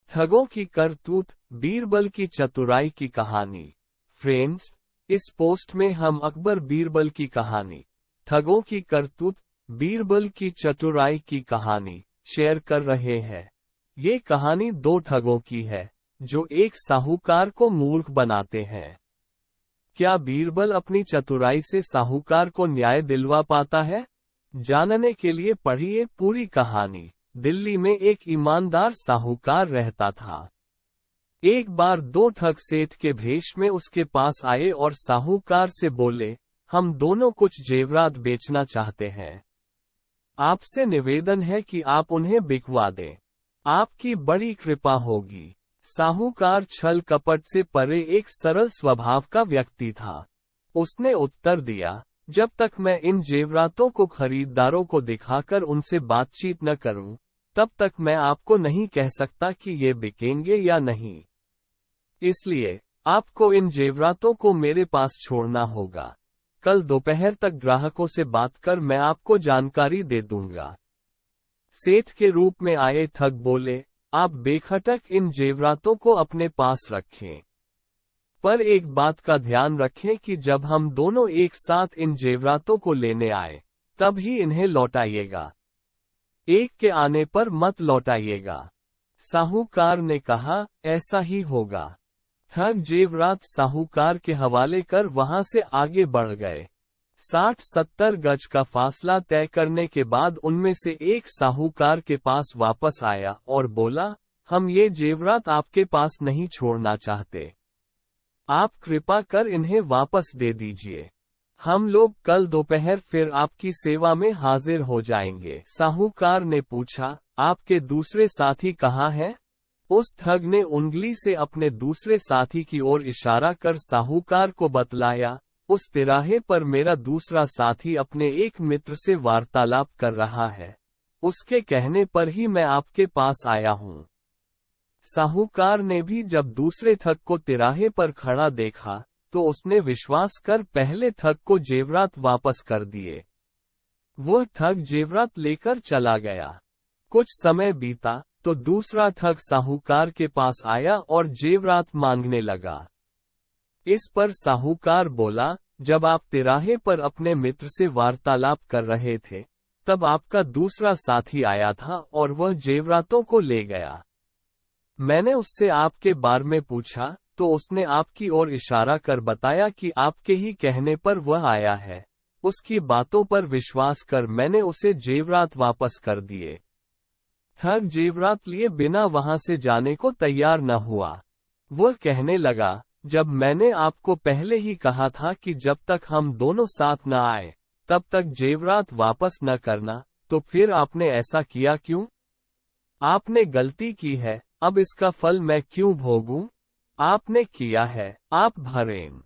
ठगों की करतूत, बीरबल की चतुराई की कहानी। फ्रेंड्स, इस पोस्ट में हम अकबर बीरबल की कहानी, ठगों की करतूत, बीरबल की चतुराई की कहानी शेयर कर रहे हैं। ये कहानी दो ठगों की है, जो एक साहूकार को मूर्ख बनाते हैं। क्या बीरबल अपनी चतुराई से साहूकार को न्याय दिलवा पाता है? जानने के लिए पढ़िए पूरी कहानी। दिल्ली में एक ईमानदार साहूकार रहता था। एक बार दो ठग सेठ के भेष में उसके पास आए और साहूकार से बोले, हम दोनों कुछ जेवरात बेचना चाहते हैं। आपसे निवेदन है कि आप उन्हें बिकवा दें। आपकी बड़ी कृपा होगी। साहूकार छल कपट से परे एक सरल स्वभाव का व्यक्ति था। उसने उत्तर दिया, जब तक मैं इन जेवरातों को खरीदारों को दिखाकर उनसे बातचीत न करूं, तब तक मैं आपको नहीं कह सकता कि ये बिकेंगे या नहीं। इसलिए आपको इन जेवरातों को मेरे पास छोड़ना होगा। कल दोपहर तक ग्राहकों से बात कर मैं आपको जानकारी दे दूंगा। सेठ के रूप में आए ठग बोले, आप बेखटक इन जेवरातों को अपने पास रखें, पर एक बात का ध्यान रखें कि जब हम दोनों एक साथ इन जेवरातों को लेने आए, तब ही इन्हें लौटाइएगा। एक के आने पर मत लौटाइएगा। साहूकार ने कहा, ऐसा ही होगा। ठग जेवरात साहूकार के हवाले कर वहां से आगे बढ़ गए। 60-70 गज का फासला तय करने के बाद उनमें से एक साहूकार के पास वापस आया और बोला, हम ये जेवरात आपके पास नहीं छोड़ना चाहते। आप कृपा कर इन्हें वापस दे दीजिए। हम लोग कल दोपहर फिर आपकी सेवा में हाजिर हो जाएंगे। साहूकार ने पूछा, आपके दूसरे साथी कहाँ हैं? उस ठग ने उंगली से अपने दूसरे साथी की ओर इशारा कर साहूकार को बतलाया, उस तिराहे पर मेरा दूसरा साथी अपने एक मित्र से वार्तालाप कर रहा है। उसके कहने पर ही मैं आपके पास आया हूँ। साहूकार ने भी जब दूसरे ठग को तिराहे पर खड़ा देखा, तो उसने विश्वास कर पहले ठग को जेवरात वापस कर दिए। वह ठग जेवरात लेकर चला गया। कुछ समय बीता तो दूसरा ठग साहूकार के पास आया और जेवरात मांगने लगा। इस पर साहूकार बोला, जब आप तिराहे पर अपने मित्र से वार्तालाप कर रहे थे, तब आपका दूसरा साथी आया था और वह जेवरातों को ले गया। मैंने उससे आपके बारे में पूछा, तो उसने आपकी ओर इशारा कर बताया कि आपके ही कहने पर वह आया है। उसकी बातों पर विश्वास कर मैंने उसे जेवरात वापस कर दिए। ठग जेवरात लिए बिना वहां से जाने को तैयार न हुआ। वह कहने लगा, जब मैंने आपको पहले ही कहा था कि जब तक हम दोनों साथ न आए, तब तक जेवरात वापस न करना, तो फिर आपने ऐसा किया क्यों? आपने गलती की है, अब इसका फल मैं क्यों भोगूं? आपने किया है, आप भरें।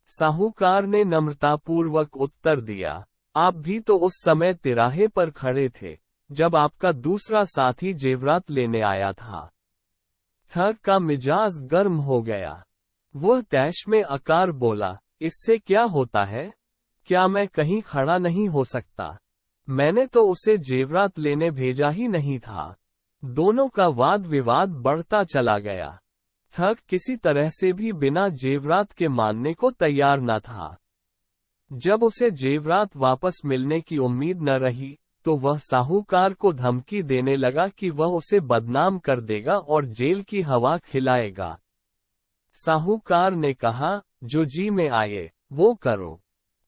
साहूकार ने नम्रतापूर्वक उत्तर दिया, आप भी तो उस समय तिराहे पर खड़े थे, जब आपका दूसरा साथी जेवरात लेने आया था। ठग का मिजाज गर्म हो गया। वह तैश में आकर बोला, इससे क्या होता है? क्या मैं कहीं खड़ा नहीं हो सकता? मैंने तो उसे जेवरात लेने भेजा ही नहीं था। दोनों का वाद विवाद बढ़ता चला गया। ठग किसी तरह से भी बिना जेवरात के मानने को तैयार न था। जब उसे जेवरात वापस मिलने की उम्मीद न रही, तो वह साहूकार को धमकी देने लगा कि वह उसे बदनाम कर देगा और जेल की हवा खिलाएगा। साहूकार ने कहा, जो जी में आए, वो करो।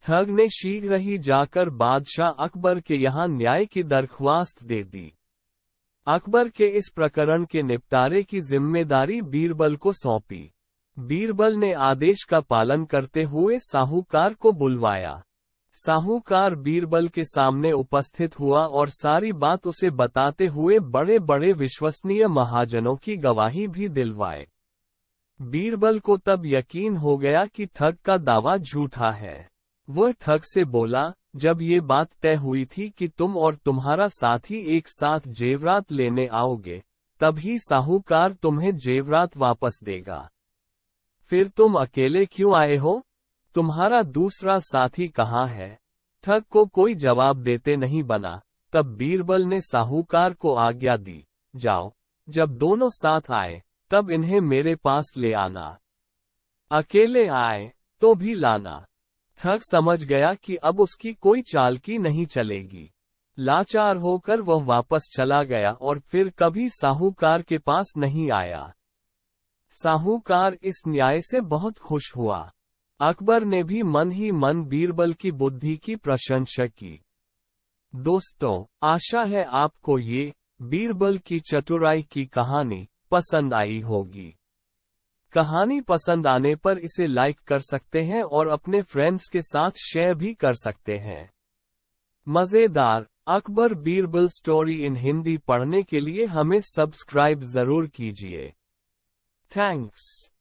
ठग ने शीघ्र ही जाकर बादशाह अकबर के यहाँ न्याय की दरख्वास्त दे दी। अकबर के इस प्रकरण के निपटारे की जिम्मेदारी बीरबल को सौंपी। बीरबल ने आदेश का पालन करते हुए साहूकार को बुलवाया। साहूकार बीरबल के सामने उपस्थित हुआ और सारी बात उसे बताते हुए बड़े बड़े विश्वसनीय महाजनों की गवाही भी दिलवाए। बीरबल को तब यकीन हो गया कि ठग का दावा झूठा है। वह ठग से बोला, जब ये बात तय हुई थी कि तुम और तुम्हारा साथी एक साथ जेवरात लेने आओगे, तभी साहूकार तुम्हें जेवरात वापस देगा। फिर तुम अकेले क्यों आए हो? तुम्हारा दूसरा साथी कहाँ है? ठग को कोई जवाब देते नहीं बना। तब बीरबल ने साहूकार को आज्ञा दी, जाओ, जब दोनों साथ आए, तब इन्हें मेरे पास ले आना। अकेले आए तो भी लाना। ठग समझ गया कि अब उसकी कोई चालाकी नहीं चलेगी। लाचार होकर वह वापस चला गया और फिर कभी साहूकार के पास नहीं आया। साहूकार इस न्याय से बहुत खुश हुआ। अकबर ने भी मन ही मन बीरबल की बुद्धि की प्रशंसा की। दोस्तों, आशा है आपको ये बीरबल की चतुराई की कहानी पसंद आई होगी। कहानी पसंद आने पर इसे लाइक कर सकते हैं और अपने फ्रेंड्स के साथ शेयर भी कर सकते हैं। मजेदार अकबर बीरबल स्टोरी इन हिंदी पढ़ने के लिए हमें सब्सक्राइब जरूर कीजिए। थैंक्स।